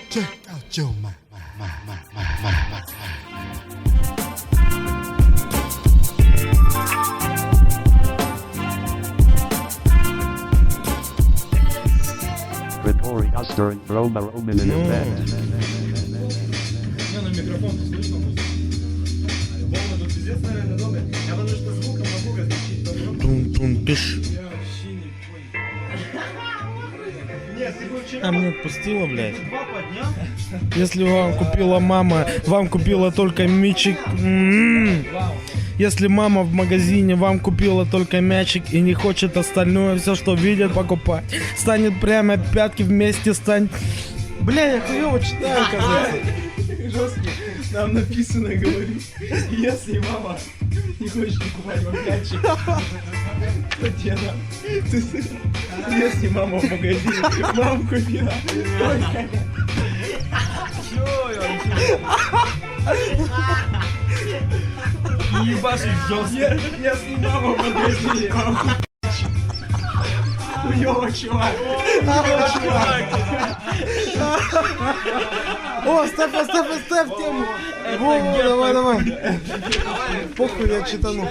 check out your mind. Reporting us during Roma Roman event. Не, на микрофон ты слышно будет? Волна тут пиздец, наверное, дома. Я потому что звуком могу различить. Тун-тун-тыш. Я вообще не понял. Нет, ты бы вчера... А мне отпустила, блядь. Два поднял. Если вам купила мама, вам купила только мячик. Если мама в магазине вам купила только мячик и не хочет остальное, все, что видит, покупать. Станет прямо пятки вместе, станет... Бля, я хуёво читаю, кажется. Жесткий. Там написано, говорит, если мама не хочет покупать вам мячик, то деда. Если мама в магазине вам купила только... Ебашить жестко. Если мама в магазине вам купила... Хуёво, чувак. Хуёво, чувак. О, ставь тему. Во, давай. Похуй, я читану.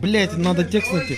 Блять, надо текст найти.